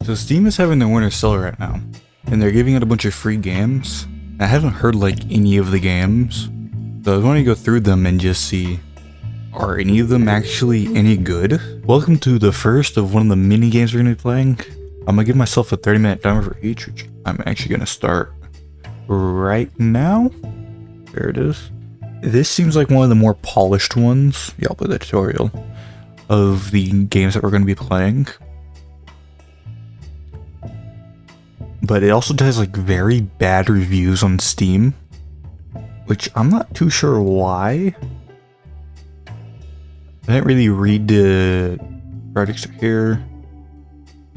So Steam is having their winter sale right now, and they're giving out a bunch of free games. I haven't heard like any of the games, so I was wanting to go through them and just see, are any of them actually any good? Welcome to the first of one of the mini games we're going to be playing. I'm going to give myself a 30-minute timer for each, which I'm actually going to start right now. There it is. This seems like one of the more polished ones. Yeah, I'll play the tutorial of the games that we're going to be playing. But it also has like very bad reviews on Steam, which I'm not too sure why. I didn't really read the projects here.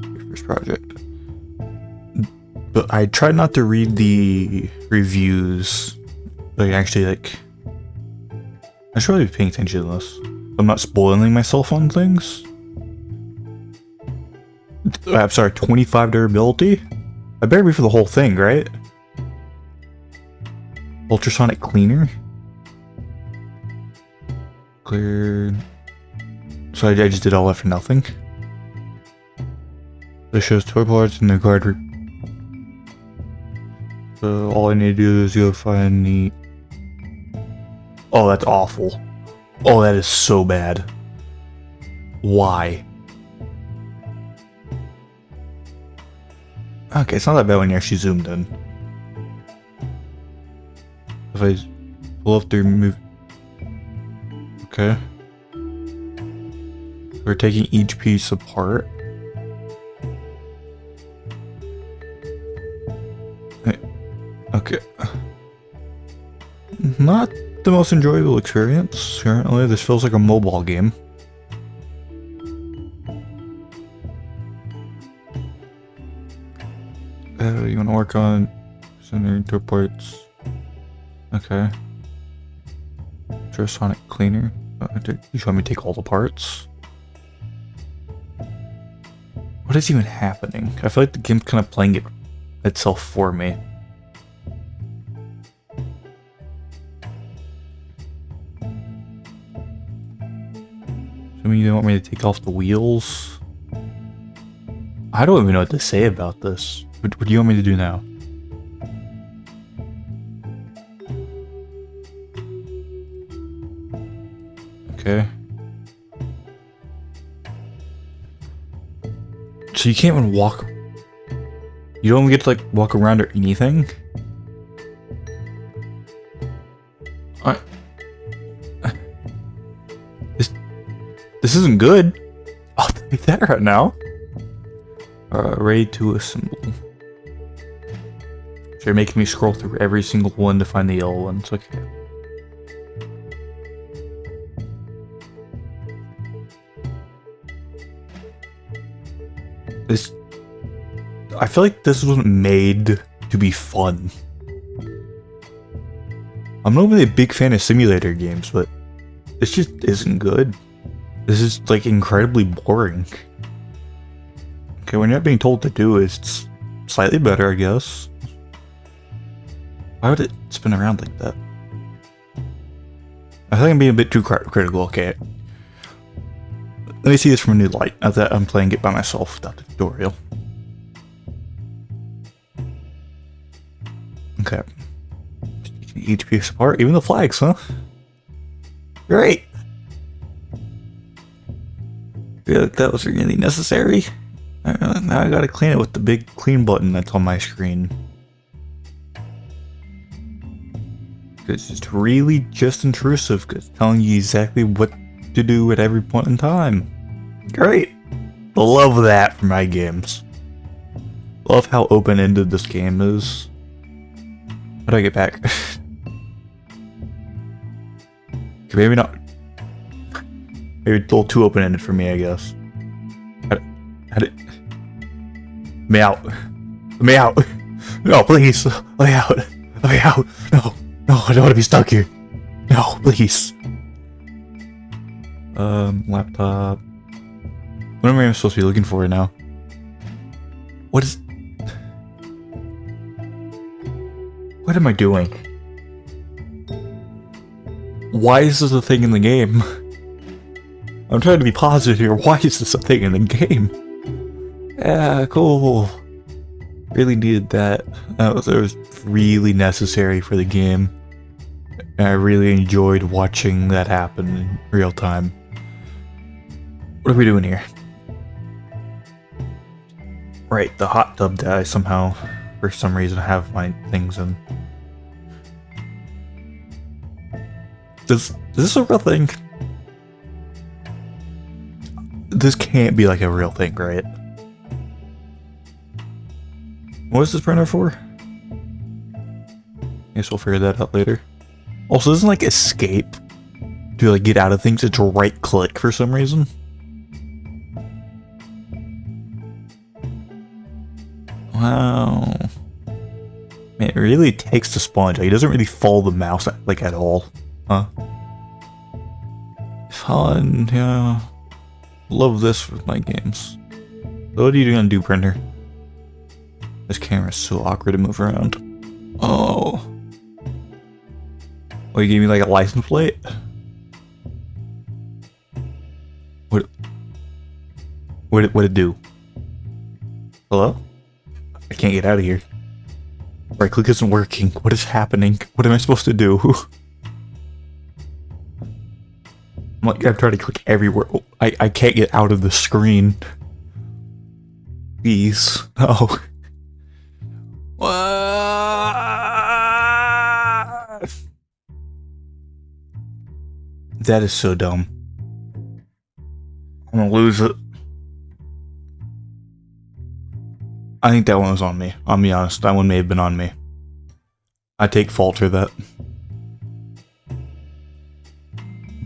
Your first project. But I tried not to read the reviews. Like actually like I should really be paying attention to this. I'm not spoiling myself on things. I'm sorry, 25 durability? I better be for the whole thing, right? Ultrasonic cleaner? Clear. So I just did all that for nothing. This shows toy parts in the card. So all I need to do is go find the... Oh, that's awful. Oh, that is so bad. Why? Okay, it's not that bad when you actually zoomed in. If I pull up the remove... Okay. We're taking each piece apart. Okay. Not the most enjoyable experience, currently. This feels like a mobile game. You want to work on center door parts. Okay. Ultrasonic cleaner. You want me to take all the parts? What is even happening? I feel like the game's kind of playing itself for me. I mean, you want me to take off the wheels? I don't even know what to say about this. What do you want me to do now? Okay. So you can't even walk... You don't even get to like walk around or anything? This isn't good. I'll take that right now. Ready to assemble. So you're making me scroll through every single one to find the yellow ones. Okay. I feel like this wasn't made to be fun. I'm not really a big fan of simulator games, but this just isn't good. This is like incredibly boring. Okay, when you're not being told to do it, it's slightly better, I guess. Why would it spin around like that? I think I'm being a bit too critical. Okay. Let me see this from a new light, now that I'm playing it by myself without the tutorial. Okay. Each piece apart, even the flags, huh? Great! I feel like that was really necessary. Now I gotta clean it with the big clean button that's on my screen. It's just really just intrusive, because it's telling you exactly what to do at every point in time. Great! Love that for my games. Love how open-ended this game is. How do I get back? Okay, maybe not. Maybe a little too open-ended for me, I guess. How did... Let me out. Let me out. No, please. Let me out. Let me out. No. No, I don't want to be stuck here. No, please. Laptop. What am I supposed to be looking for right now? What is... What am I doing? Why is this a thing in the game? I'm trying to be positive here. Why is this a thing in the game? Yeah, cool. Really needed that. That was really necessary for the game. And I really enjoyed watching that happen in real time. What are we doing here? Right, the hot tub that I somehow, for some reason, have my things in. Is this a real thing? This can't be like a real thing, right? What is this printer for? Guess we'll figure that out later. Also, doesn't like escape to like get out of things, it's right click for some reason. Wow. Man, it really takes the sponge. Like, it doesn't really follow the mouse like at all. Huh? Fun, yeah. Love this with my games. So what are you gonna do, printer? This camera's so awkward to move around. Oh. Oh, you gave me like a license plate? What'd it do? Hello? I can't get out of here. Right click isn't working. What is happening? What am I supposed to do? I'm trying to click everywhere. Oh, I can't get out of the screen. Please. No. That is so dumb. I'm gonna lose it. I think that one was on me. I'll be honest, that one may have been on me. I take fault for that.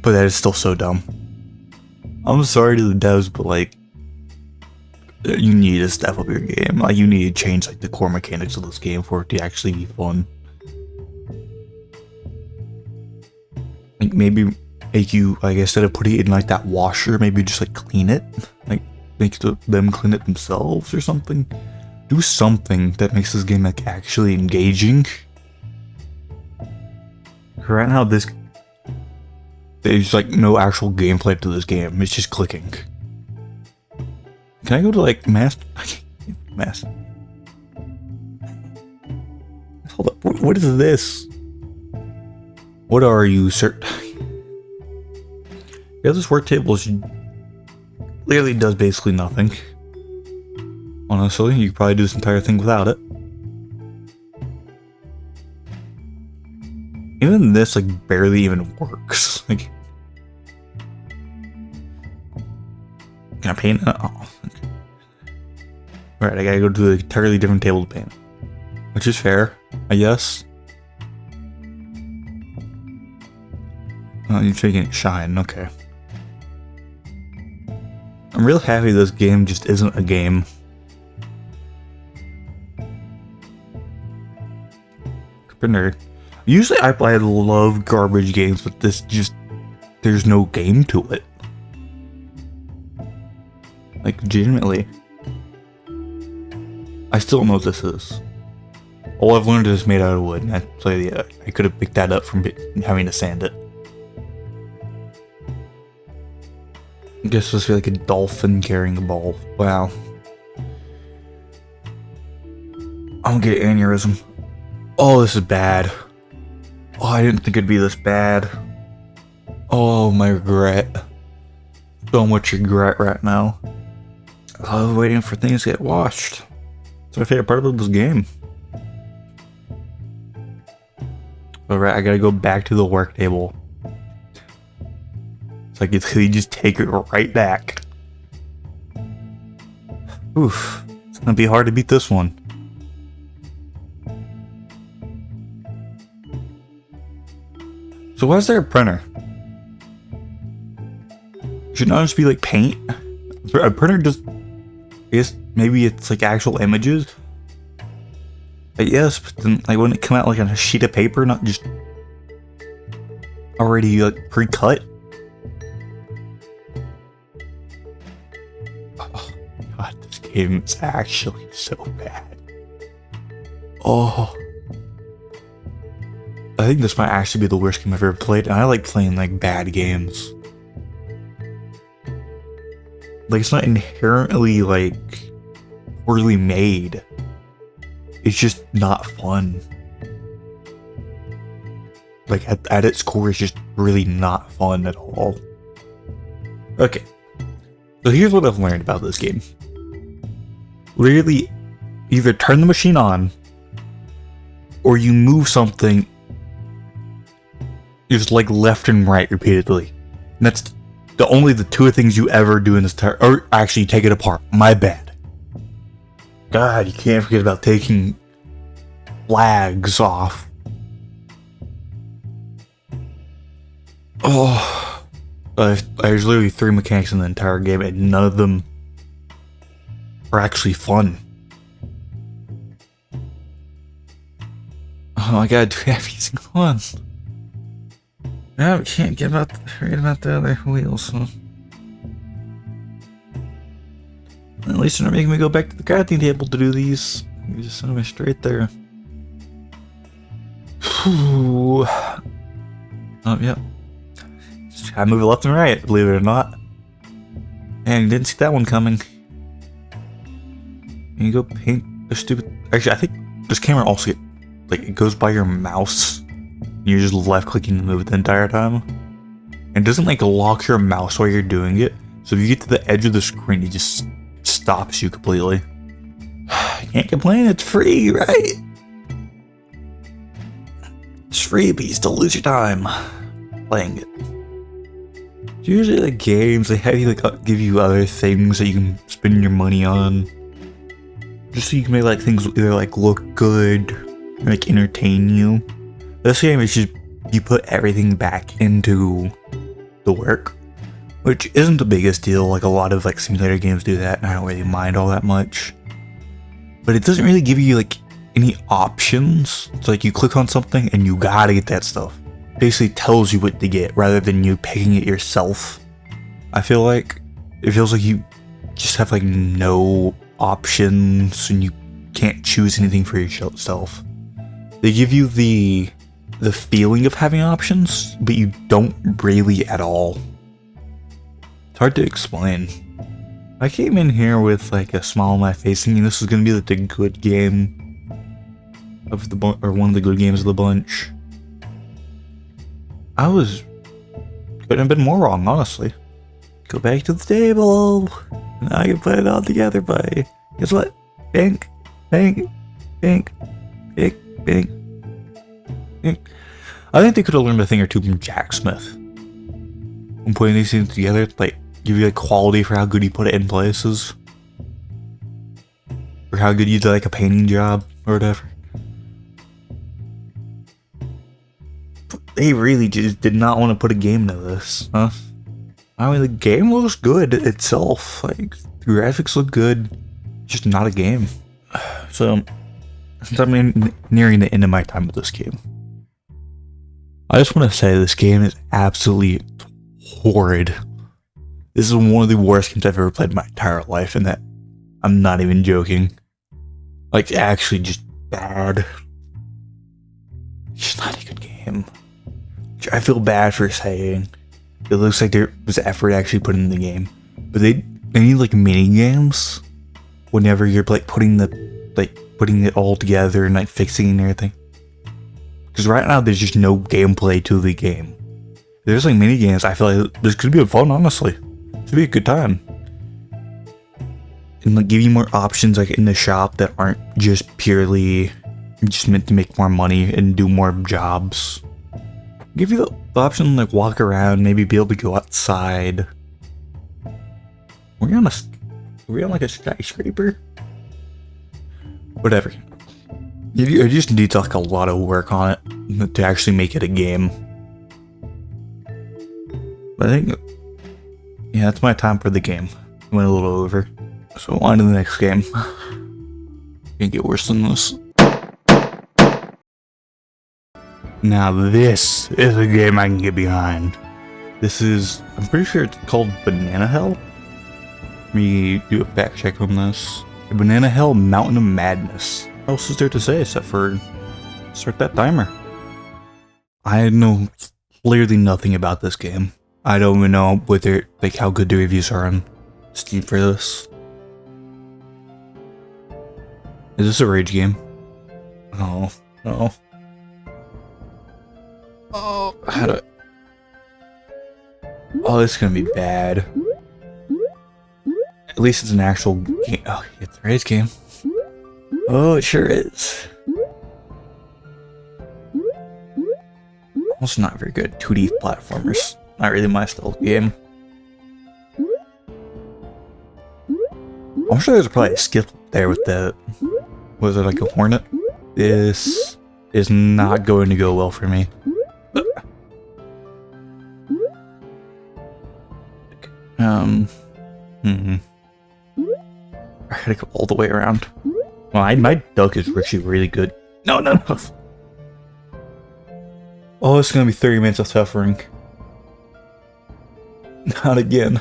But that is still so dumb. I'm sorry to the devs, but like, you need to step up your game. Like, you need to change like the core mechanics of this game for it to actually be fun. Like, maybe make you, like, instead of putting it in like that washer, maybe just like clean it. Like, make them clean it themselves or something. Do something that makes this game like actually engaging. Right now, there's like no actual gameplay to this game. It's just clicking. Can I go to like master? Master. Hold up. What is this? What are you, sir? Yeah, this work table clearly does basically nothing. Honestly, you could probably do this entire thing without it. Even this like barely even works. Like, can I paint it? Oh. Okay. Alright, I gotta go to an entirely different table to paint. Which is fair, I guess. Oh, you're making it shine, okay. I'm real happy this game just isn't a game. Nerd. Usually I love garbage games, but this just, there's no game to it. Like, legitimately. I still don't know what this is. All I've learned is it's made out of wood, and I could have picked that up from having to sand it. I guess it's supposed to be like a dolphin carrying a ball. Wow. I'm gonna get an aneurysm. Oh, this is bad. Oh, I didn't think it'd be this bad. Oh, my regret. So much regret right now. I was waiting for things to get washed. It's my favorite part of this game. Alright, I gotta go back to the work table. It's like you just take it right back. Oof. It's gonna be hard to beat this one. So why is there a printer? Should not just be like paint? A printer just, I guess maybe it's like actual images? Yes, but then like wouldn't it come out like on a sheet of paper, not just already like pre-cut? Oh god, this game is actually so bad. Oh. I think this might actually be the worst game I've ever played, and I like playing like bad games. Like, it's not inherently like poorly made. It's just not fun. Like, at its core, it's just really not fun at all. Okay, so here's what I've learned about this game. Literally, either turn the machine on, or you move something just like left and right repeatedly. And that's only the two things you ever do in this entire, or actually take it apart. My bad. God, you can't forget about taking flags off. Oh, there's literally 3 mechanics in the entire game, and none of them are actually fun. Oh, I gotta do every single one. No, we can't forget about the other wheels. Huh? At least they're not making me go back to the crafting table to do these. You just send me straight there. Whew. Oh, yep. Just gotta move it left and right, believe it or not. And didn't see that one coming. And you go paint the stupid. Actually, I think this camera also it goes by your mouse. You're just left clicking to move it the entire time. And it doesn't like lock your mouse while you're doing it. So if you get to the edge of the screen, it just stops you completely. You can't complain, it's free, right? It's free, but you still lose your time playing it. Usually the games, they have you like give you other things that you can spend your money on. Just so you can make like things either like look good or like entertain you. This game is just you put everything back into the work, which isn't the biggest deal. Like a lot of like simulator games do that, and I don't really mind all that much. But it doesn't really give you like any options. It's like you click on something and you gotta get that stuff. It basically tells you what to get rather than you picking it yourself. I feel like it feels like you just have like no options and you can't choose anything for yourself. They give you the feeling of having options, but you don't really at all. It's hard to explain. I came in here with like a smile on my face thinking this was gonna be like the good game of the or one of the good games of the bunch. Couldn't have been more wrong, honestly. Go back to the table. Now I can put it all together by, guess what? Bink, bink, bink, bink, bink, bink. I think they could have learned a thing or two from Jack Smith. When putting these things together, like, give you like quality for how good you put it in places. Or how good you did like a painting job, or whatever. They really just did not want to put a game into this, huh? I mean, the game looks good itself. Like, the graphics look good, just not a game. So, since I'm nearing the end of my time with this game, I just want to say this game is absolutely horrid. This is one of the worst games I've ever played in my entire life, and that I'm not even joking. Like, actually just bad. It's just not a good game. Which I feel bad for saying. It looks like there was effort actually put in the game. But they need like mini games whenever you're like putting it all together and like fixing and everything. Because right now there's just no gameplay to the game. There's like mini games, I feel like this could be fun, honestly. It could be a good time. And like give you more options like in the shop that aren't just purely just meant to make more money and do more jobs. Give you the option to like walk around, maybe be able to go outside. Were we on like a skyscraper? Whatever. You just need to like a lot of work on it to actually make it a game. But I think, yeah, that's my time for the game. It went a little over. So on to the next game. Can't get worse than this. Now this is a game I can get behind. This is, I'm pretty sure it's called Banana Hell. Let me do a fact check on this. Banana Hell Mountain of Madness. What else is there to say except for start that timer? I know clearly nothing about this game. I don't even know whether, like, how good the reviews are on Steam for this. Is this a rage game? Oh, no. Oh, how do... Oh, this is gonna be bad. At least it's an actual game. Oh, it's a rage game. Oh, it sure is. Also not very good. 2D platformers. Not really my style of game. I'm sure there's probably a skip there with the... Was it like a hornet? This is not going to go well for me. I gotta go all the way around. Well, my duck is actually really good. No, no, no. Oh, it's gonna be 30 minutes of suffering. Not again.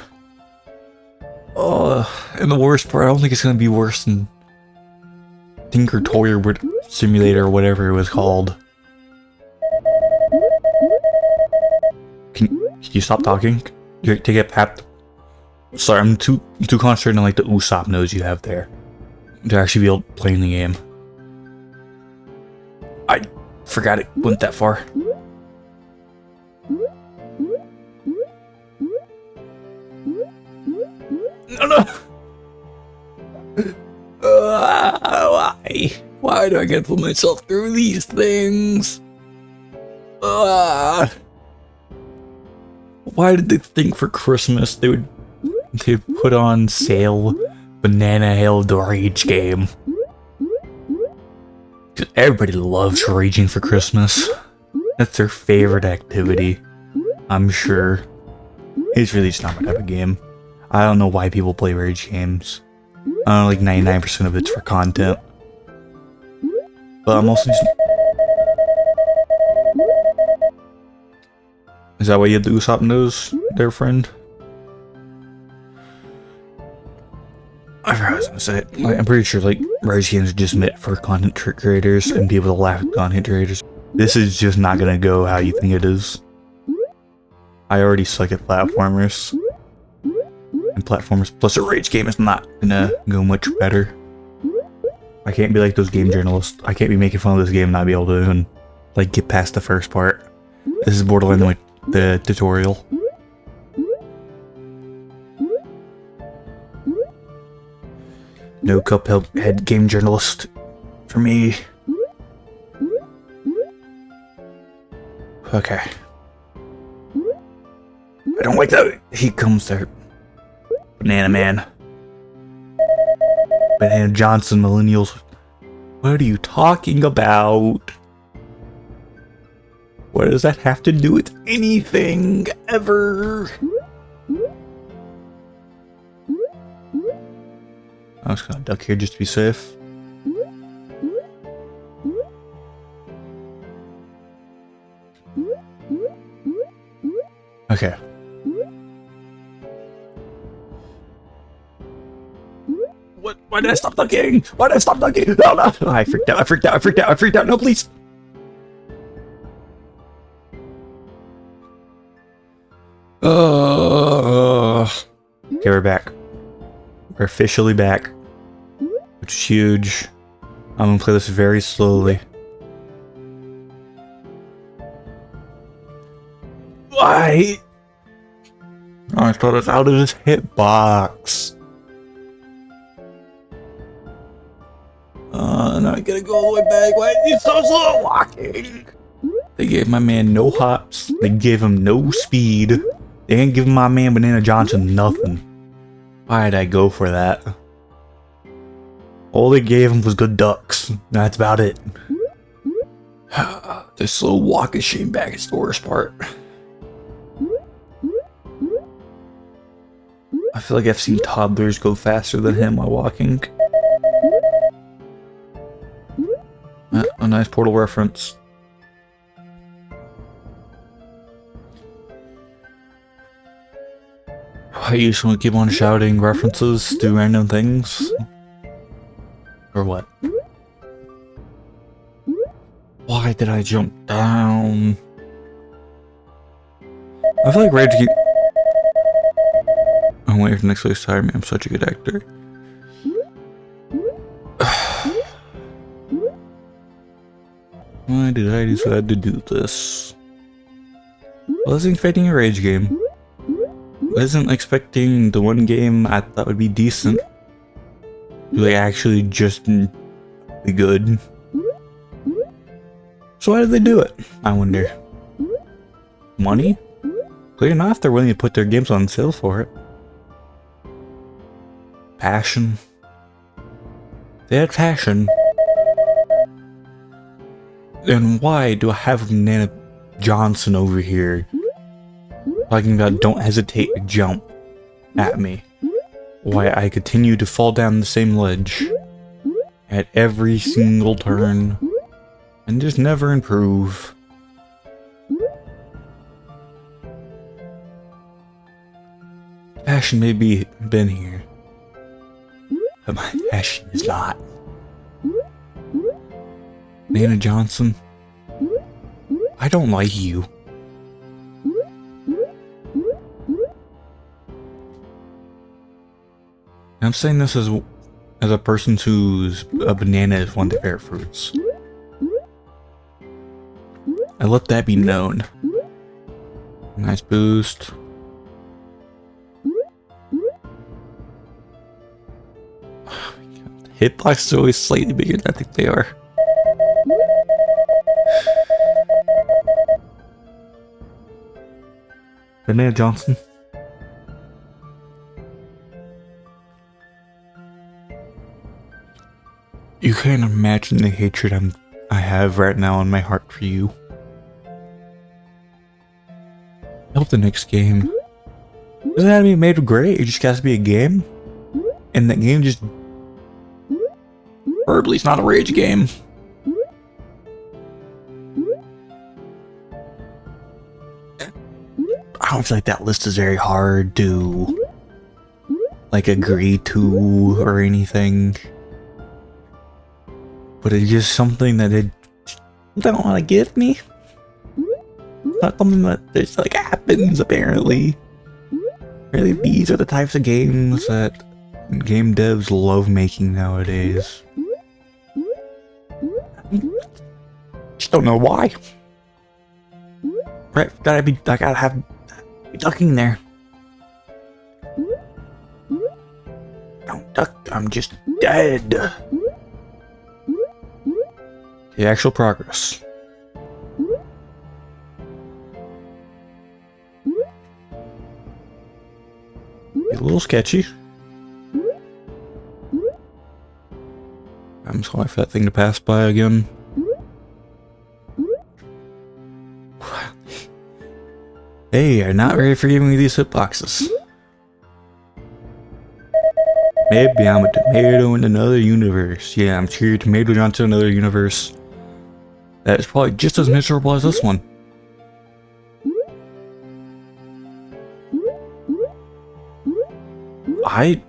Oh, and the worst part, I don't think it's gonna be worse than Tinker Toy Simulator or whatever it was called. Can you stop talking? You take it, Pap. Sorry, I'm too concentrated on like the Usopp nose you have there to actually be able to play in the game. I forgot it went that far. No, no. Why? Why do I get to put myself through these things? Why did they think for Christmas they would put on sale Banana Hill the Rage game? Everybody loves raging for Christmas. That's their favorite activity, I'm sure. It's really just not my type of game. I don't know why people play rage games. I know like 99% of it's for content. But I'm also just... Is that why you have the Usopp nose there, friend? I forgot what I was gonna say. Like, I'm pretty sure like rage games are just meant for content creators and people to laugh at content creators. This is just not gonna go how you think it is. I already suck at platformers. And platformers plus a rage game is not gonna go much better. I can't be like those game journalists. I can't be making fun of this game and not be able to even like get past the first part. This is borderline like the tutorial. No Cuphead game journalist for me. Okay. I don't like that. He comes there. Banana Man. Banana Johnson Millennials. What are you talking about? What does that have to do with anything ever? I'm just gonna duck here just to be safe. Okay. What? Why did I stop ducking? Why did I stop ducking? No, no! Oh, I freaked out, I freaked out, I freaked out, I freaked out. No, please! Okay, we're back. We're officially back. Which is huge. I'm gonna play this very slowly. Why? I thought it was out of this hitbox. Now I gotta go all the way back. Why is he so slow walking? They gave my man no hops. They gave him no speed. They ain't giving my man Banana Johnson nothing. Why did I go for that? All they gave him was good ducks. That's about it. The slow walk is shame back. It's the worst part. I feel like I've seen toddlers go faster than him while walking. A nice Portal reference. I usually keep on shouting references to random things. Or what? Why did I jump down? I feel like Rage keep... I'm waiting for the next place to hire me. I'm such a good actor. Why did I decide to do this? Wasn't expecting a rage game. Wasn't expecting the one game I thought would be decent to like actually just be good. So why did they do it? I wonder. Money? Clear enough, they're willing to put their games on sale for it. Passion. They had passion. Then why do I have Nana Johnson over here talking about don't hesitate to jump at me? Why I continue to fall down the same ledge at every single turn and just never improve. Passion may be been here, but my passion is not. Nana Johnson, I don't like you. I'm saying this as a person whose a banana is one of their favorite fruits. I let that be known. Nice boost. Hitbox is always slightly bigger than I think they are. Banana Johnson. You can't imagine the hatred I have right now in my heart for you. I hope the next game doesn't have to be made great, it just has to be a game. And that game just verbally it's not a rage game. I don't feel like that list is very hard to like agree to or anything. But it's just something that they don't want to give me. It's not something that just like happens apparently. Really, these are the types of games that game devs love making nowadays. Just don't know why. Right? I gotta have ducking there. Don't duck. I'm just dead. The actual progress. A little sketchy. I'm just waiting for that thing to pass by again. Hey, you're not ready for giving me these hitboxes. Maybe I'm a tomato in another universe. Yeah, I'm sure your tomato onto another universe that is probably just as miserable as this one. I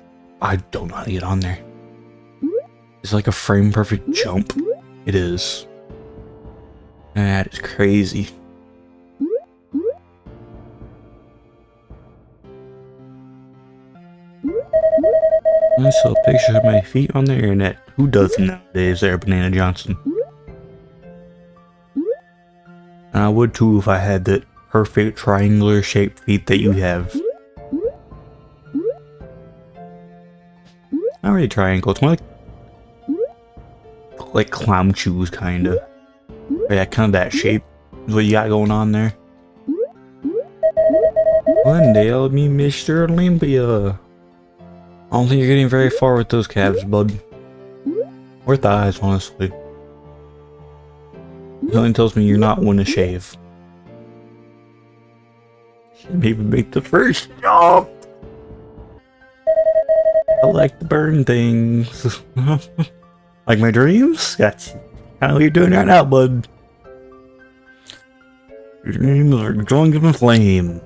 don't know how to get on there. It's like a frame perfect jump. It is. That is crazy. I saw a picture of my feet on the internet. Who doesn't nowadays there, Banana Johnson? And I would too if I had that perfect triangular shaped feet that you have. Not really triangle, it's more like clown shoes kinda. Yeah, kind of that shape is what you got going on there. One day I'll be Mr. Olympia. I don't think you're getting very far with those calves, bud. Or thighs, honestly. Something tells me you're not one to shave. Should maybe make the first jump. I like to burn things. Like my dreams? That's kind of what you're doing right now, bud. Your dreams are going up in flame.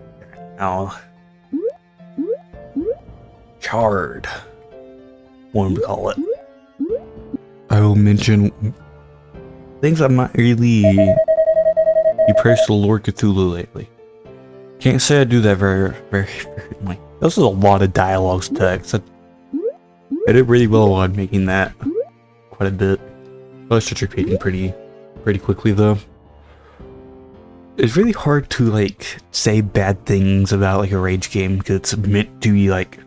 Now. Charred. One would call it. I will mention things I'm not really impressed with Lord Cthulhu lately. Can't say I do that very frequently. This is a lot of dialogue text. I did really well on making that quite a bit. I was just repeating pretty pretty quickly though. It's really hard to like say bad things about like a rage game because it's meant to be like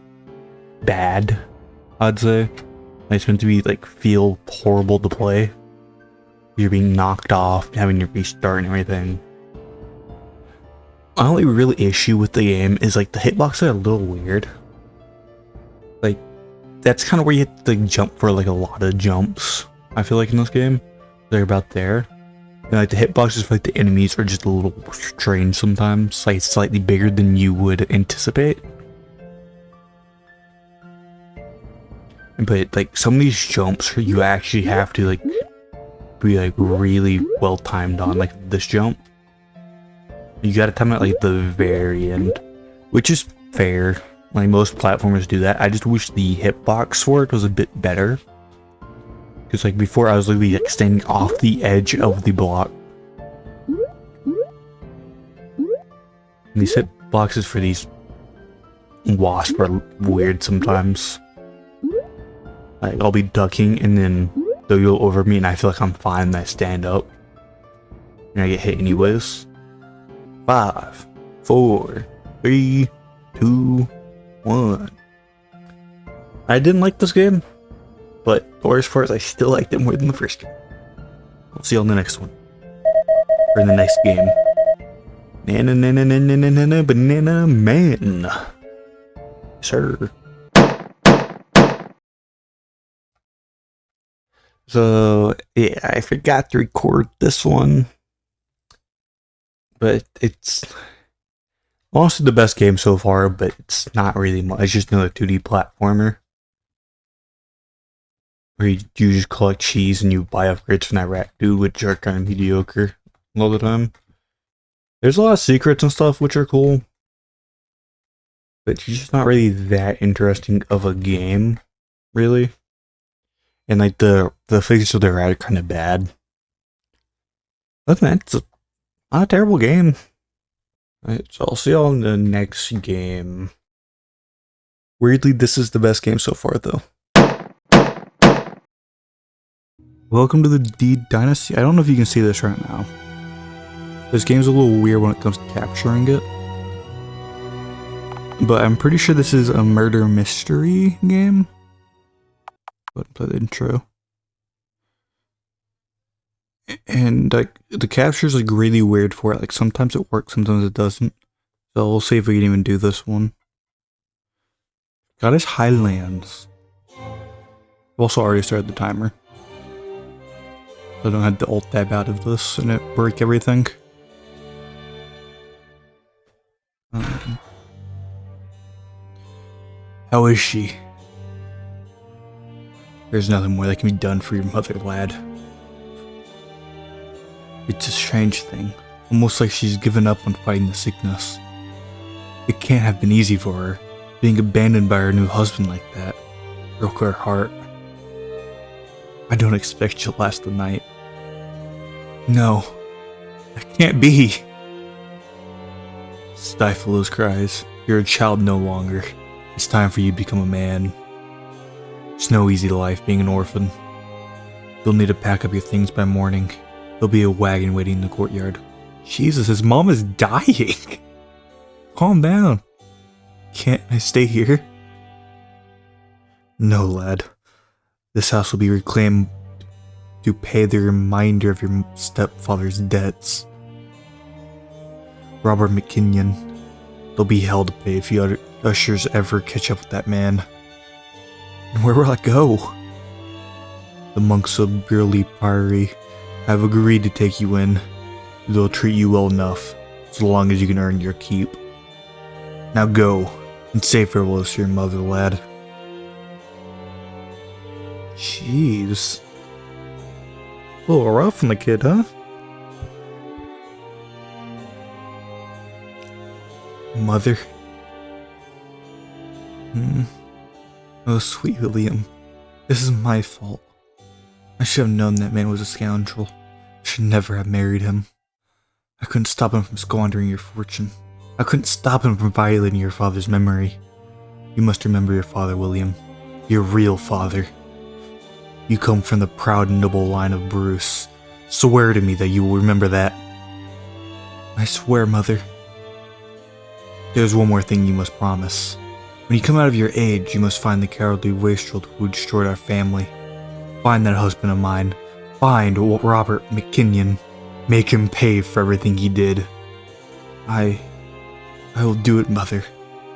bad, I'd say. Like, it's meant to be like feel horrible to play. You're being knocked off, having to restart and everything. My only real issue with the game is like the hitboxes are a little weird. Like, that's kind of where you have to like, jump for like a lot of jumps, I feel like in this game. They're about there. And like the hitboxes for like the enemies are just a little strange sometimes, like slightly bigger than you would anticipate. But like some of these jumps you actually have to like be like really well timed on, like this jump. You gotta time it like the very end, which is fair. Like most platformers do that. I just wish the hitbox for it was a bit better. Because like before I was literally like standing off the edge of the block. And these hitboxes for these wasps are weird sometimes. Like I'll be ducking and then they'll go over me and I feel like I'm fine and I stand up. And I get hit anyways. 5, 4, 3, 2, 1. I didn't like this game, but the worst part is I still liked it more than the first game. We'll see you on the next one. Or in the next game. Banana man. Sir. So, yeah, I forgot to record this one. But it's honestly the best game so far, but it's not really much. It's just another 2D platformer. Where you just collect cheese and you buy upgrades from that rat dude, which are kind of mediocre all the time. There's a lot of secrets and stuff which are cool. But it's just not really that interesting of a game, really. And like the physics of the rat are kind of bad. Other than that, it's not a terrible game. Alright, so I'll see y'all in the next game. Weirdly, this is the best game so far, though. Welcome to the D Dynasty. I don't know if you can see this right now. This game's a little weird when it comes to capturing it. But I'm pretty sure this is a murder mystery game. Go ahead and play the intro. And like the capture's like really weird for it. Like sometimes it works, sometimes it doesn't. So we'll see if we can even do this one. Scottish Highlands. I've also already started the timer. So I don't have to alt tab out of this and it break everything. How is she? There's nothing more that can be done for your mother, lad. It's a strange thing, almost like she's given up on fighting the sickness. It can't have been easy for her. Being abandoned by her new husband like that broke her heart. I don't expect she'll last the night. No, that can't be. Stifle those cries. You're a child no longer. It's time for you to become a man. It's no easy life being an orphan. You'll need to pack up your things by morning. There'll be a wagon waiting in the courtyard. Jesus, his mom is dying. Calm down. Can't I stay here? No, lad. This house will be reclaimed to pay the reminder of your stepfather's debts. Robert McKinnon. They'll be hell to pay if you ushers ever catch up with that man. And where will I go? The monks of Burley Priory have agreed to take you in. They'll treat you well enough, so long as you can earn your keep. Now go, and say farewell to your mother, lad. Jeez. A little rough on the kid, huh? Mother. Oh, sweet William. This is my fault. I should have known that man was a scoundrel. I should never have married him. I couldn't stop him from squandering your fortune. I couldn't stop him from violating your father's memory. You must remember your father, William. Your real father. You come from the proud and noble line of Bruce, Swear to me that you will remember that. I swear, Mother. There's one more thing you must promise. When you come out of your age, you must find the cowardly wastrel who destroyed our family. Find that husband of mine. Find Robert McKinnon. Make him pay for everything he did. I will do it, Mother.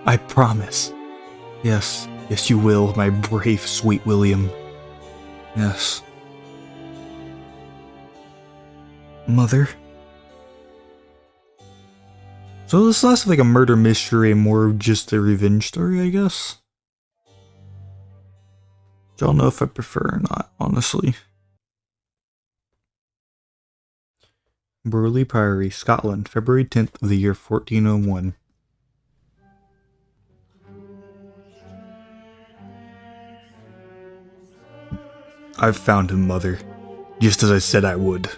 I promise. Yes, you will, my brave, sweet William. Yes. Mother? So this is less like a murder mystery and more of just a revenge story, I guess? Don't know if I prefer or not, honestly. Burley Priory, Scotland, February 10th of the year 1401. I've found him, Mother. Just as I said I would.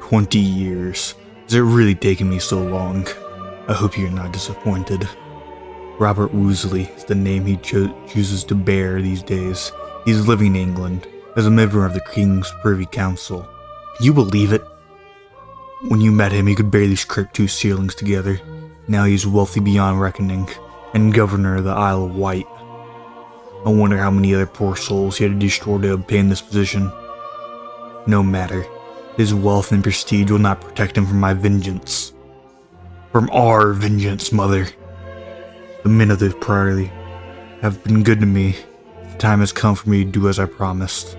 20 years. Has it really taken me so long? I hope you're not disappointed. Robert Woosley is the name he chooses to bear these days. He's living in England as a member of the King's Privy Council. Can you believe it? When you met him, he could barely scrape 2 ceilings together. Now he's wealthy beyond reckoning, and governor of the Isle of Wight. I wonder how many other poor souls he had to destroy to obtain this position. No matter. His wealth and prestige will not protect him from my vengeance. From our vengeance, Mother. The men of this priory have been good to me. The time has come for me to do as I promised.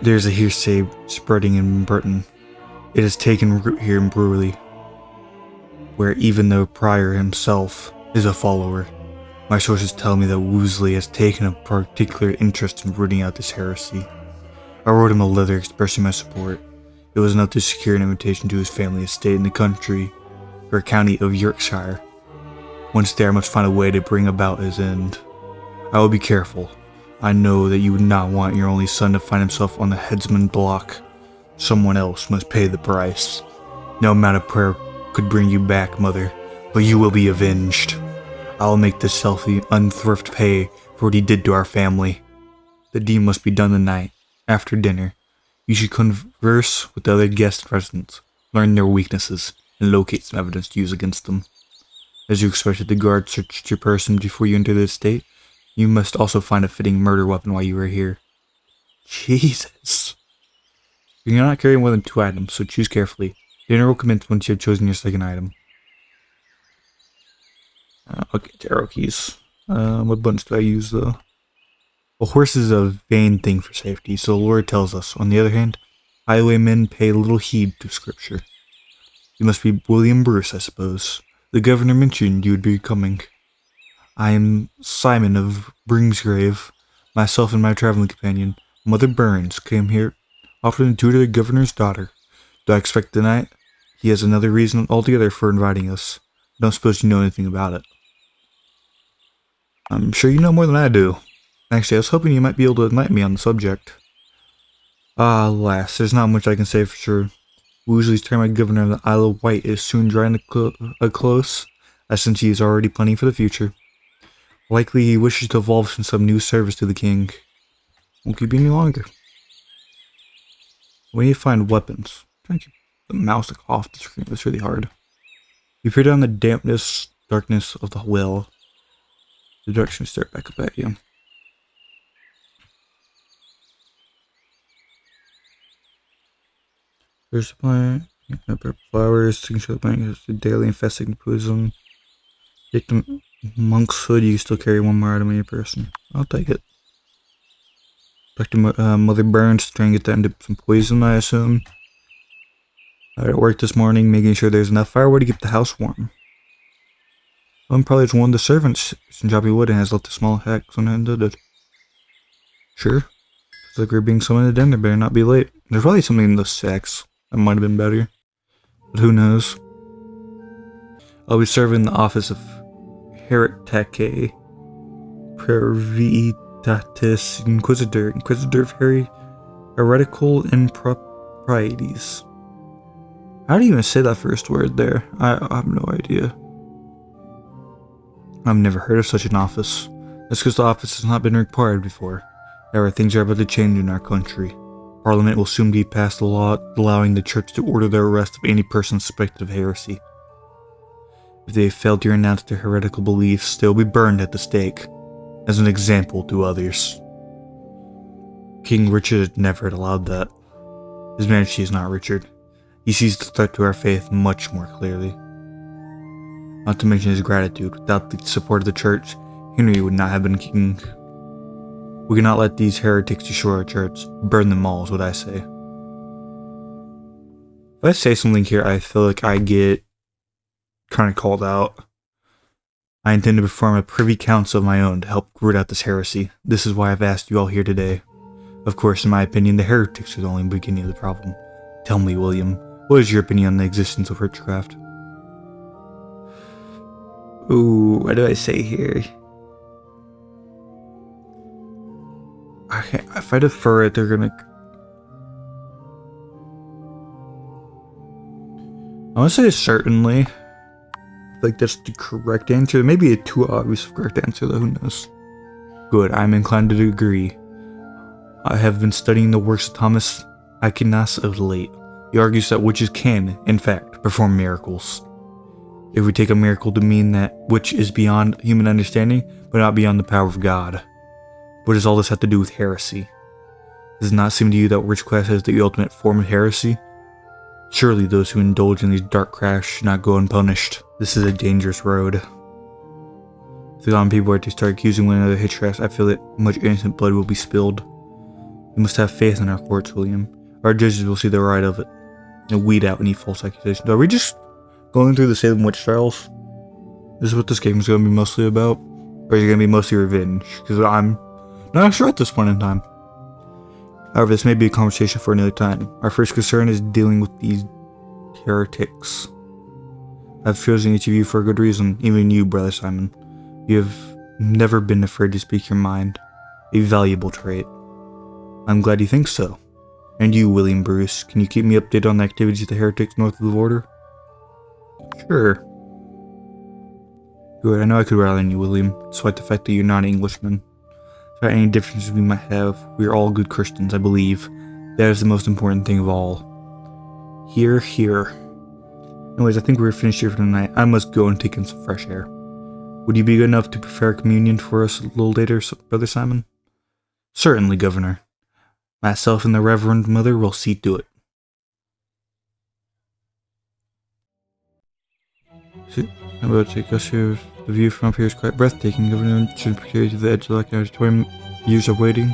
There's a hearsay spreading in Britain. It has taken root here in Burley, where even the prior himself is a follower. My sources tell me that Woosley has taken a particular interest in rooting out this heresy. I wrote him a letter expressing my support. It was enough to secure an invitation to his family estate in the country, or county of Yorkshire. Once there, I must find a way to bring about his end. I will be careful. I know that you would not want your only son to find himself on the headsman block. Someone else must pay the price. No amount of prayer could bring you back, Mother, but you will be avenged. I will make this selfie unthrift pay for what he did to our family. The deed must be done tonight, after dinner. You should converse with the other guests present, learn their weaknesses, and locate some evidence to use against them. As you expected the guard searched your person before you entered the estate, you must also find a fitting murder weapon while you are here. Jesus. You're not carrying more than 2 items, so choose carefully. Dinner will commence once you have chosen your second item. Okay, tarot keys. What buttons do I use though? A horse is a vain thing for safety, so the Lord tells us. On the other hand, highwaymen pay little heed to scripture. You must be William Bruce, I suppose. The governor mentioned you would be coming. I am Simon of Bringsgrave. Myself and my traveling companion, Mother Burns, came here, offered to tutor the governor's daughter. Do I expect tonight? He has another reason altogether for inviting us. I don't suppose you know anything about it. I'm sure you know more than I do. Actually, I was hoping you might be able to enlighten me on the subject. Ah, alas, there's not much I can say for sure. Woosley's term as governor of the Isle of Wight is soon drawing a close, since he is already planning for the future. Likely he wishes to evolve in some new service to the king. Won't keep you any longer. We need to find weapons. I'm trying to keep the mouse off the screen, that's really hard. You peer down the dampness, darkness of the well. The direction will start back up at you. There's a plant, flowers, signature of the plant is daily infesting poison. Take the monk's hood, you can still carry one more item in your person. I'll take it. Talk to Mother Burns to try and get that into some poison, I assume. I at work this morning, making sure there's enough firewood to keep the house warm. Probably it's one of the servants in Joppy Wood and has left a small axe unended. Sure. Looks like we're being summoned to dinner, better not be late. There's probably something in those sacks that might have been better. But who knows? I'll be serving in the office of Heretic Previtatis Inquisitor of Heretical Improprieties. How do you even say that first word there? I have no idea. I've never heard of such an office. That's because the office has not been required before. However, things are about to change in our country. Parliament will soon be passed a law allowing the church to order the arrest of any person suspected of heresy. If they fail to renounce their heretical beliefs, they will be burned at the stake, as an example to others. King Richard never allowed that. His Majesty is not Richard. He sees the threat to our faith much more clearly. Not to mention his gratitude. Without the support of the church, Henry would not have been king. We cannot let these heretics destroy our church. Burn them all is what I say. If I say something here, I feel like I get kind of called out. I intend to perform a privy council of my own to help root out this heresy. This is why I've asked you all here today. Of course, in my opinion, the heretics are the only beginning of the problem. Tell me, William, what is your opinion on the existence of witchcraft? Ooh, what do I say here? Okay, if I defer it, they're gonna... I want to say certainly. Like, that's the correct answer. Maybe a too obvious correct answer, though, who knows? Good, I'm inclined to agree. I have been studying the works of Thomas Aquinas of late. He argues that witches can, in fact, perform miracles. If we take a miracle to mean that which is beyond human understanding, but not beyond the power of God. What does all this have to do with heresy? Does it not seem to you that witchcraft is the ultimate form of heresy? Surely those who indulge in these dark crafts should not go unpunished. This is a dangerous road. If the common people are to start accusing one another of witchcraft, I feel that much innocent blood will be spilled. You must have faith in our courts, William. Our judges will see the right of it, and weed out any false accusations. Are we just going through the Salem witch trials? This is what this game is going to be mostly about? Or is it going to be mostly revenge? Because I'm not sure at this point in time. However, this may be a conversation for another time. Our first concern is dealing with these heretics. I've chosen each of you for a good reason, even you, Brother Simon. You have never been afraid to speak your mind, a valuable trait. I'm glad you think so. And you, William Bruce, can you keep me updated on the activities of the heretics north of the border? Sure. Good, I know I could rely on you, William, despite the fact that you're not an Englishman. Despite any differences we might have, we are all good Christians, I believe. That is the most important thing of all. Hear, hear. Anyways, I think we're finished here for tonight. I must go and take in some fresh air. Would you be good enough to prepare communion for us a little later, Brother Simon? Certainly, Governor. Myself and the Reverend Mother will see to it. See, I'm about to take us here. The view from up here is quite breathtaking. Governor should carry to the edge like our 20 years of waiting.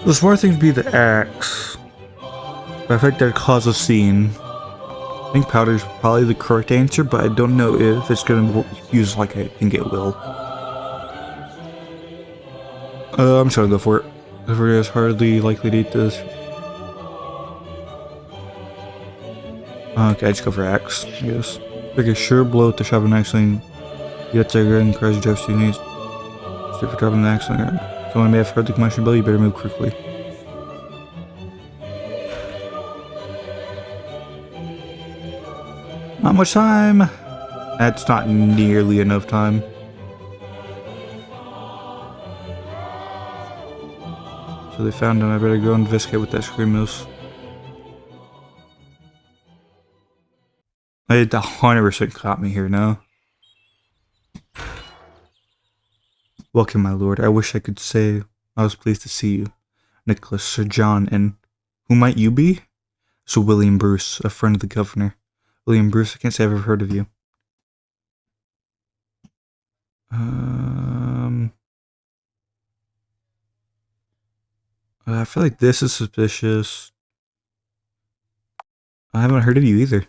The smart thing would be the axe. But I think that cause a scene. I think powder is probably the correct answer, but I don't know if it's going to use like I think it will. I'm just gonna go for it. Everybody is hardly likely to eat this. Okay, I just go for axe, I guess. Take a sure blow with the sharp and axe and get there and cries Jeff needs. Stay for dropping the axe on the ground. Someone may have heard the commotion bell, you better move quickly. Not much time. That's not nearly enough time. So they found him. I better go investigate what that scream is. It 100% caught me here now. Welcome, my lord. I wish I could say I was pleased to see you. Nicholas, Sir John, and who might you be? Sir William Bruce, a friend of the governor. William Bruce, I can't say I've ever heard of you. I feel like this is suspicious. I haven't heard of you either.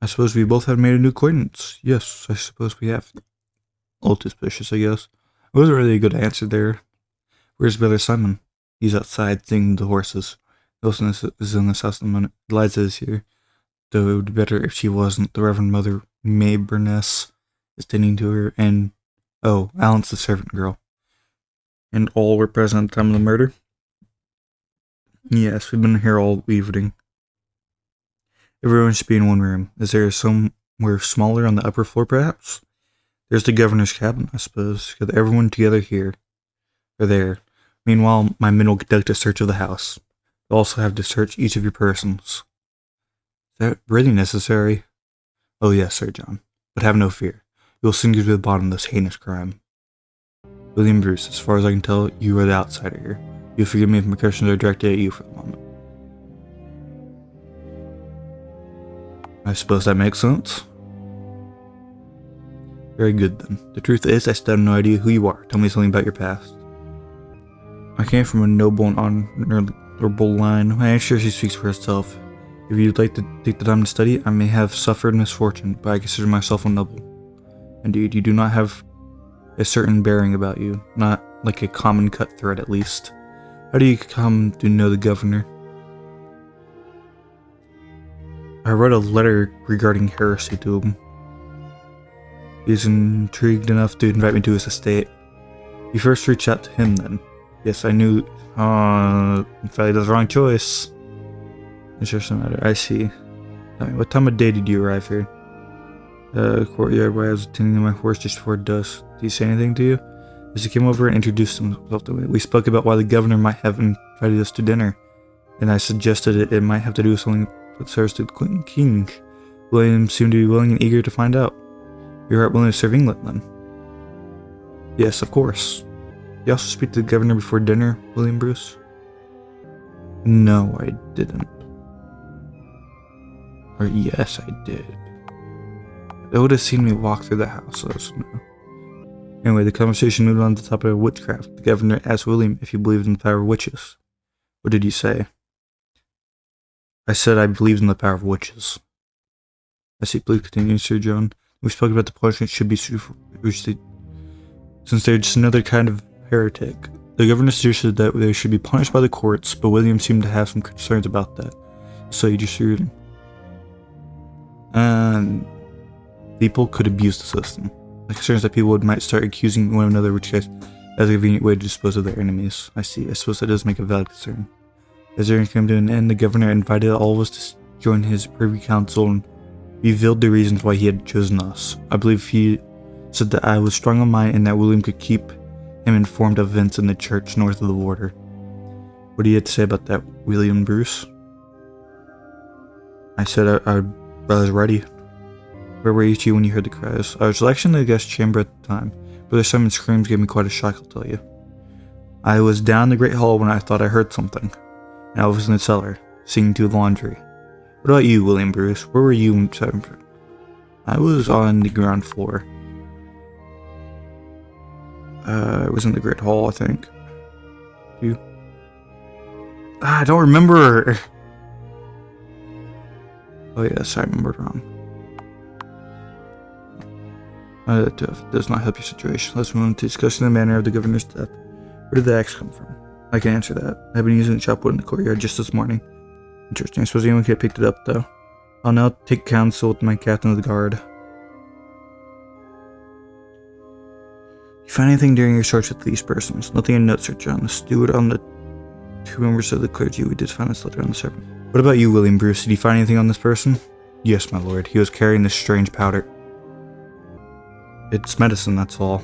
I suppose we both have made a new acquaintance. Yes, I suppose we have. A little suspicious, I guess. It wasn't really a good answer there. Where's Brother Simon? He's outside seeing the horses. Wilson is in this house at the moment. Eliza is here. Though it would be better if she wasn't. The Reverend Mother Mayburness is tending to her, and oh, Alan's the servant girl. And all were present at the time of the murder? Yes, we've been here all evening. Everyone should be in one room. Is there somewhere smaller on the upper floor, perhaps? There's the governor's cabin, I suppose. Get everyone together here. Or there. Meanwhile, my men will conduct a search of the house. They'll also have to search each of your persons. Is that really necessary? Oh yes, Sir John. But have no fear. You'll soon get to the bottom of this heinous crime. William Bruce, as far as I can tell, you are the outsider here. You'll forgive me if my questions are directed at you for the moment. I suppose that makes sense. Very good then. The truth is, I still have no idea who you are. Tell me something about your past. I came from a noble and honorable line. My ancestry speaks for itself. If you'd like to take the time to study, I may have suffered misfortune, but I consider myself a noble. Indeed, you do not have a certain bearing about you, not like a common cut thread at least. How do you come to know the governor? I wrote a letter regarding heresy to him. He's intrigued enough to invite me to his estate. You first reached out to him then. Yes, I knew. In fact, that's the wrong choice. It's just a matter. I see. Tell me, what time of day did you arrive here? Courtyard where I was attending my horse just before dusk. Did he say anything to you? As he came over and introduced himself to me, we spoke about why the governor might have invited us to dinner, and I suggested it might have to do with something that serves to the king. William seemed to be willing and eager to find out. You are willing to serve England, then? Yes, of course. You also speak to the governor before dinner, William Bruce? No, I didn't. Or yes, I did. They would have seen me walk through the house, so no. Anyway, the conversation moved on to the topic of witchcraft. The governor asked William if he believed in the power of witches. What did you say? I said I believed in the power of witches. I see, please continue, Sir John. We spoke about the punishment should be suitable, since they're just another kind of heretic. The governor suggested that they should be punished by the courts, but William seemed to have some concerns about that. So you just read him. And people could abuse the system. The concerns that people might start accusing one another, which as a convenient way to dispose of their enemies. I see. I suppose that does make a valid concern. As there came to an end, the governor invited all of us to join his privy council and revealed the reasons why he had chosen us. I believe he said that I was strong of mind and that William could keep him informed of events in the church north of the border. What do you have to say about that, William Bruce? I said I was ready. Where were you two when you heard the cries? I was actually in the guest chamber at the time. Brother Simon's screams gave me quite a shock, I'll tell you. I was down the great hall when I thought I heard something, and I was in the cellar, seeing to the laundry. What about you, William Bruce? Where were you when I was on the ground floor. I was in the great hall, I think. You? I don't remember! Oh yes, I remembered wrong. That does not help your situation. Let's move on to discussing the manner of the governor's death. Where did the axe come from? I can answer that. I've been using the chopwood in the courtyard just this morning. Interesting. I suppose anyone could have picked it up, though. I'll now take counsel with my captain of the guard. You find anything during your search with these persons? Nothing in notes, Sir John. The steward on the two members of the clergy. We did find this letter on the serpent. What about you, William Bruce? Did you find anything on this person? Yes, my lord. He was carrying this strange powder. It's medicine, that's all.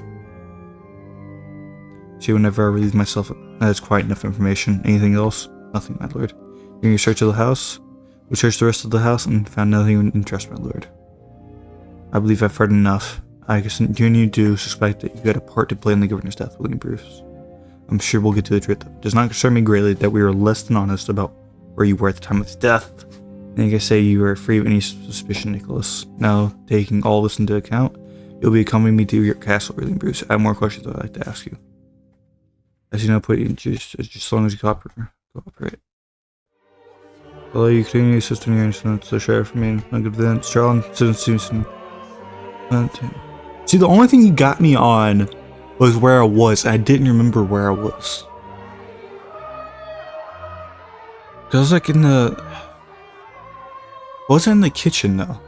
See, whenever I relieve myself, that is quite enough information. Anything else? Nothing, my lord. During your search of the house, we searched the rest of the house and found nothing of interest, my lord. I believe I've heard enough. I continue to suspect that you got a part to play in the governor's death, William Bruce. I'm sure we'll get to the truth. It does not concern me greatly that we were less than honest about where you were at the time of his death. And I say you are free of any suspicion, Nicholas. Now, taking all this into account, you'll be accompanying me to your castle, William Bruce. I have more questions I'd like to ask you. As you know, just as long as you cooperate. Although you continue to assist in your incidents, the sheriff for me, no good events. Charles Simpson. See, the only thing you got me on was where I was. I didn't remember where I was. Cause I was like in the. I wasn't in the kitchen though.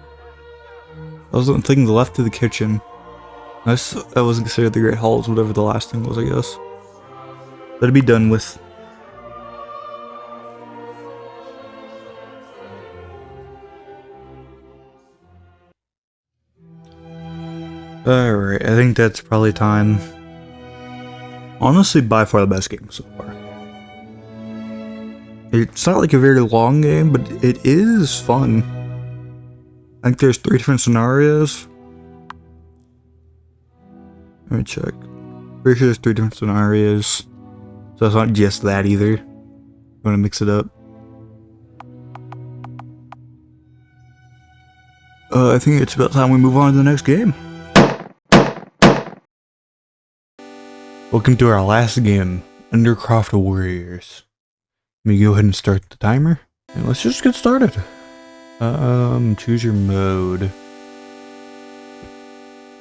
I was thinking the left of the kitchen. That wasn't considered the Great Halls, whatever the last thing was, I guess. Let it be done with. Alright, I think that's probably time. Honestly, by far the best game so far. It's not like a very long game, but it is fun. I think there's 3 different scenarios. Let me check. Pretty sure there's 3 different scenarios. So it's not just that either. You want to mix it up. I think it's about time we move on to the next game. Welcome to our last game, Undercroft Warriors. Let me go ahead and start the timer, and let's just get started. Choose your mode.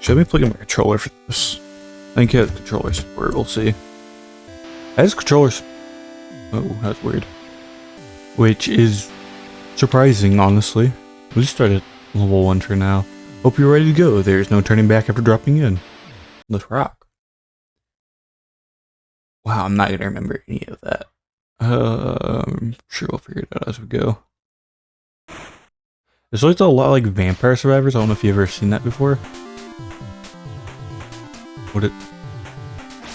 Should I be plugging my controller for this? I think it has controller support, we'll see. It has controllers. Oh, that's weird. Which is surprising, honestly. We'll just start at level 1 for now. Hope you're ready to go. There's no turning back after dropping in. Let's rock. Wow, I'm not gonna remember any of that. I'm sure we'll figure it out as we go. It's looked a lot like Vampire Survivors. I don't know if you've ever seen that before. What it?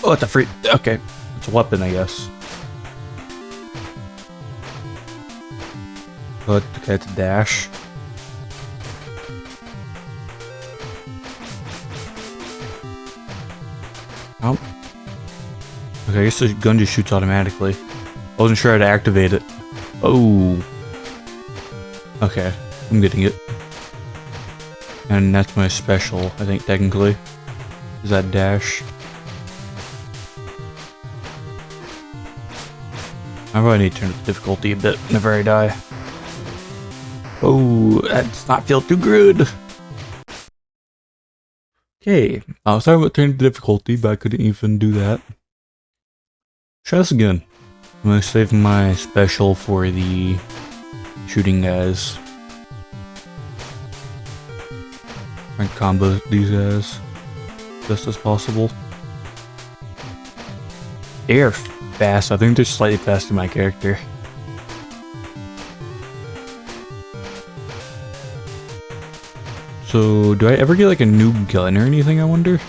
Oh, it's a free. Okay, it's a weapon, I guess. But okay, it's a dash. Oh. Okay, I guess the gun just shoots automatically. I wasn't sure how to activate it. Oh. Okay, I'm getting it. And that's my special, I think, technically. Is that dash? I probably need to turn up the difficulty a bit whenever I die. Oh, that does not feel too good. Okay, I was talking about turning the difficulty, but I couldn't even do that. Try this again. I'm gonna save my special for the shooting guys. Try and combo these guys best as possible. They are fast. I think they're slightly faster than my character. So, do I ever get like a new gun or anything, I wonder?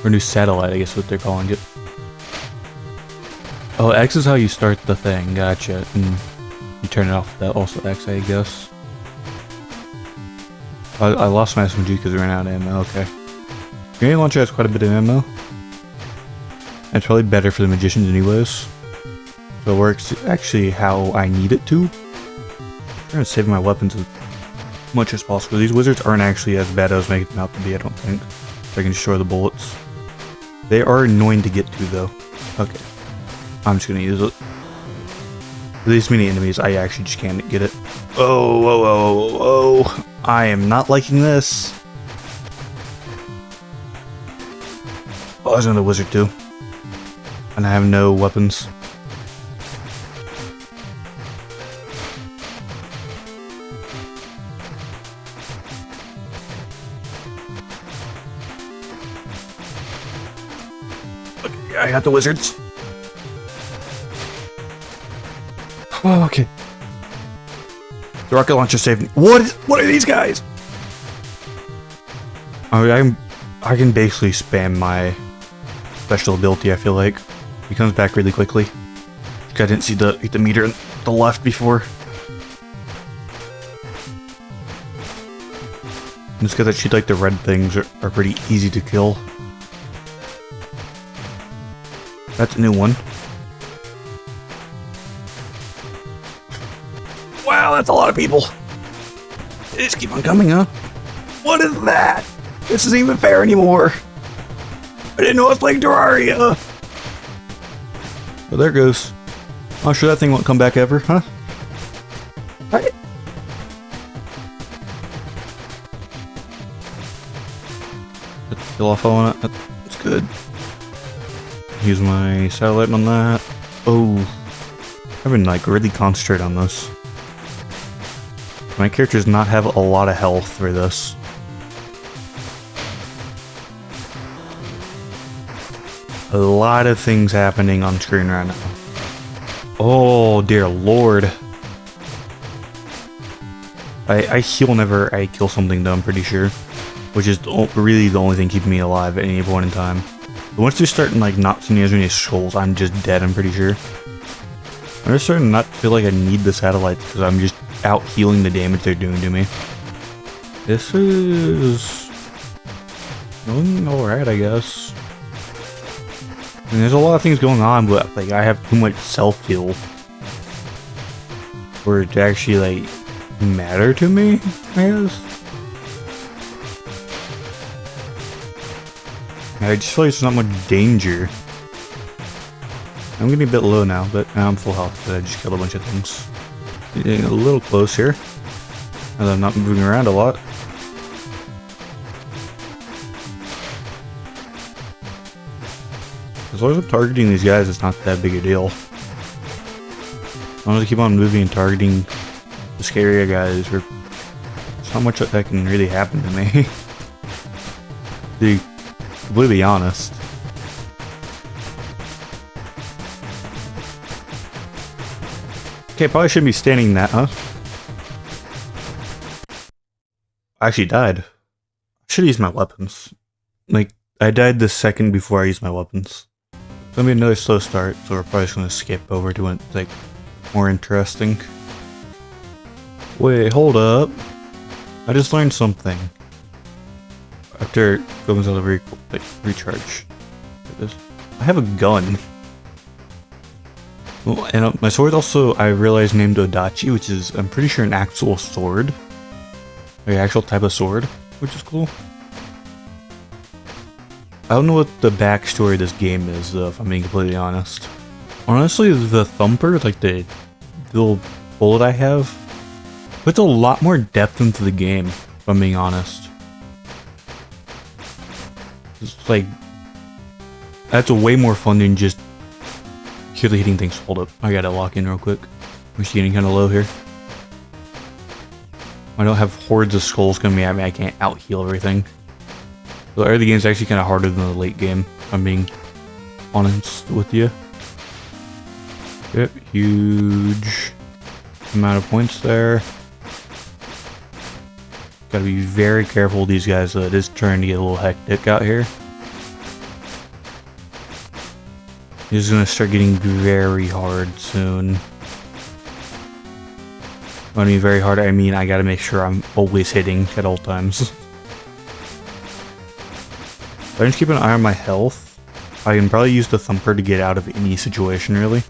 Or a new satellite, I guess what they're calling it. Oh, X is how you start the thing, gotcha. And you turn it off with that also X, I guess. I lost my SMG because we ran out of ammo, okay. Grenade launcher has quite a bit of ammo. And it's probably better for the magicians anyways. So it works actually how I need it to. I'm trying to save my weapons as much as possible. These wizards aren't actually as bad as making them out to be, I don't think. So I can destroy the bullets. They are annoying to get to though. Okay. I'm just gonna use it. With these many enemies, I actually just can't get it. Oh, whoa, whoa, whoa, whoa. I am not liking this. Oh, there's another wizard too. And I have no weapons. Okay, I got the wizards. Oh, okay. The rocket launcher saved me. What are these guys? I can basically spam my special ability, I feel like. He comes back really quickly. I didn't see the meter on the left before. And just because I shoot like the red things are pretty easy to kill. That's a new one. Wow, that's a lot of people. They just keep on coming, huh? What is that? This isn't even fair anymore. I didn't know I was playing Terraria. Oh, there it goes. I'm sure that thing won't come back ever, huh? Right. Put the kill off on it. That's good. Use my satellite on that. Oh. I've been like really concentrate on this. My character does not have a lot of health for this. A lot of things happening on screen right now. Oh dear lord. I heal whenever I kill something though, I'm pretty sure. which is really the only thing keeping me alive at any point in time. But once they start like not sending as many skulls, I'm just dead, I'm pretty sure. I'm just starting to not feel like I need the satellites because I'm just out healing the damage they're doing to me. This is going alright, I guess. And there's a lot of things going on, but like I have too much self-heal for it to actually like matter to me, I guess. I just feel like there's not much danger. I'm getting a bit low now, but now I'm full health, but I just killed a bunch of things. Getting a little close here, as I'm not moving around a lot. As long as I'm targeting these guys, it's not that big a deal. As long as I keep on moving and targeting the scarier guys, there's not much that can really happen to me. To be completely honest. Okay, probably shouldn't be standing in that, huh? I actually died. I should use my weapons. Like, I died the second before I used my weapons. It's gonna be another slow start, so we're probably just gonna skip over to it, like, more interesting. Wait, hold up. I just learned something. After it goes out of recharge. I have a gun. Well, and my sword also, I realized, named Odachi, which is, I'm pretty sure, an actual sword. Like, an actual type of sword, which is cool. I don't know what the backstory of this game is, though, if I'm being completely honest. Honestly, the thumper, like the little bullet I have, puts a lot more depth into the game, if I'm being honest. It's like, that's way more fun than just purely hitting things. Hold up, I gotta lock in real quick. I'm just getting kind of low here. I don't have hordes of skulls coming at me, I can't out-heal everything. The early game's actually kind of harder than the late game, if I'm being honest with you. Yep, huge amount of points there. Gotta be very careful with these guys, it is trying to get a little hectic out here. It's gonna start getting very hard soon. When I mean very hard, I mean I gotta make sure I'm always hitting at all times. If I just keep an eye on my health, I can probably use the thumper to get out of any situation, really.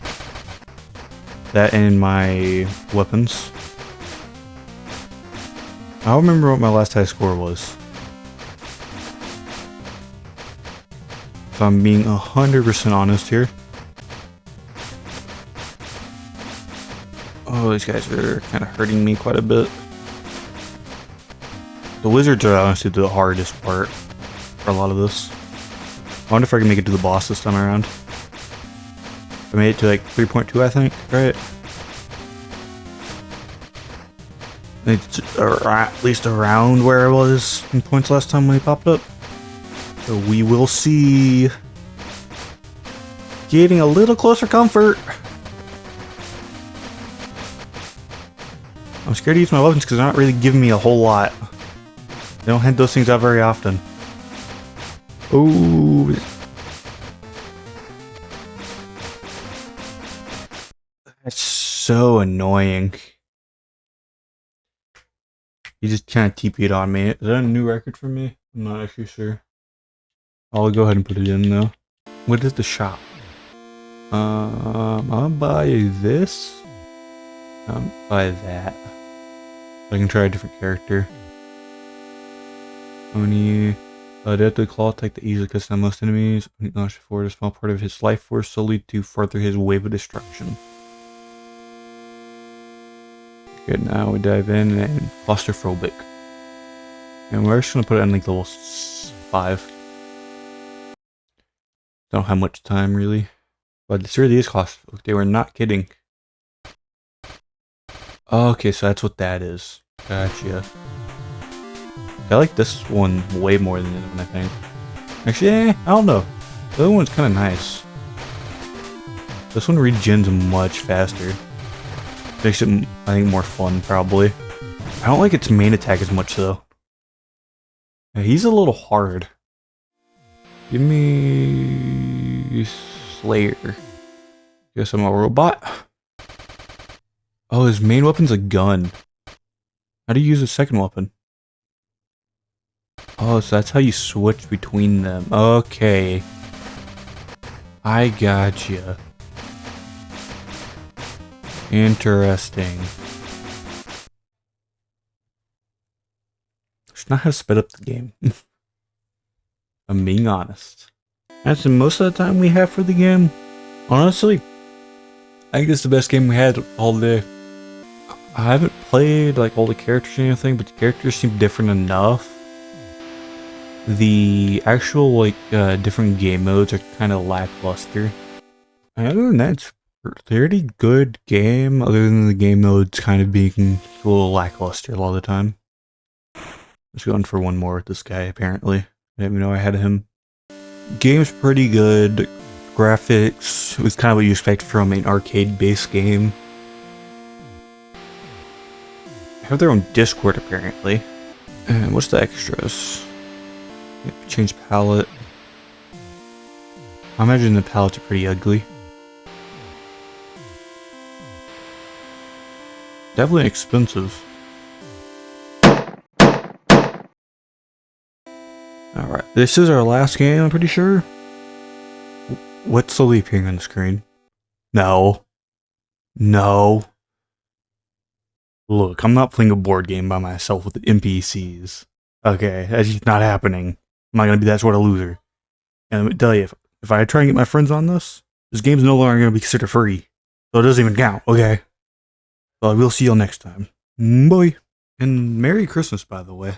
That and my weapons. I don't remember what my last high score was. If I'm being 100% honest here. Oh, these guys are kind of hurting me quite a bit. The wizards are honestly the hardest part for a lot of this. I wonder if I can make it to the boss this time around. I made it to like 3.2, I think, right? It's at least around where I was in points last time when he popped up. So we will see. Getting a little closer comfort. I'm scared to use my weapons because they're not really giving me a whole lot. They don't hand those things out very often. Ooh. That's so annoying. He just kind of TP'd on me. Is that a new record for me? I'm not actually sure. I'll go ahead and put it in though. What is the shop? I'll buy this. I'll buy that. I can try a different character. Oni, Adepted Claw attack that easily cuts down most enemies. Launch forward a small part of his life force solely to further his wave of destruction. Good, now we dive in and claustrophobic. And we're just gonna put it on like level 5. Don't have much time really. But this really is claustrophobic. They were not kidding. Okay, so that's what that is. Gotcha. I like this one way more than the other one, I think. Actually, I don't know. The other one's kind of nice. This one regens much faster. Makes it, I think, more fun, probably. I don't like its main attack as much, though. Yeah, he's a little hard. Give me Slayer. Guess I'm a robot. Oh, his main weapon's a gun. How do you use a second weapon? Oh, so that's how you switch between them. Okay. I gotcha. Interesting. That's not how to sped up the game. I'm being honest. That's most of the time we have for the game. Honestly, I think this is the best game we had all day. I haven't played like all the characters or anything, but the characters seem different enough. The actual like different game modes are kind of lackluster. Other than that, it's a pretty good game. Other than the game modes kind of being a little lackluster a lot of the time. Just going for one more with this guy. Apparently, I didn't even know I had him. Game's pretty good. Graphics was kind of what you expect from an arcade-based game. They have their own Discord apparently. And what's the extras? Change palette. I imagine the palettes are pretty ugly. Definitely expensive. Alright, this is our last game, I'm pretty sure. What's slowly appearing on the screen? No. No. Look, I'm not playing a board game by myself with NPCs. Okay, that's just not happening. I'm not gonna be that sort of loser. And let me tell you, if I try and get my friends on this game's no longer gonna be considered free. So it doesn't even count, okay? Well, we'll see y'all next time. Bye. And Merry Christmas, by the way.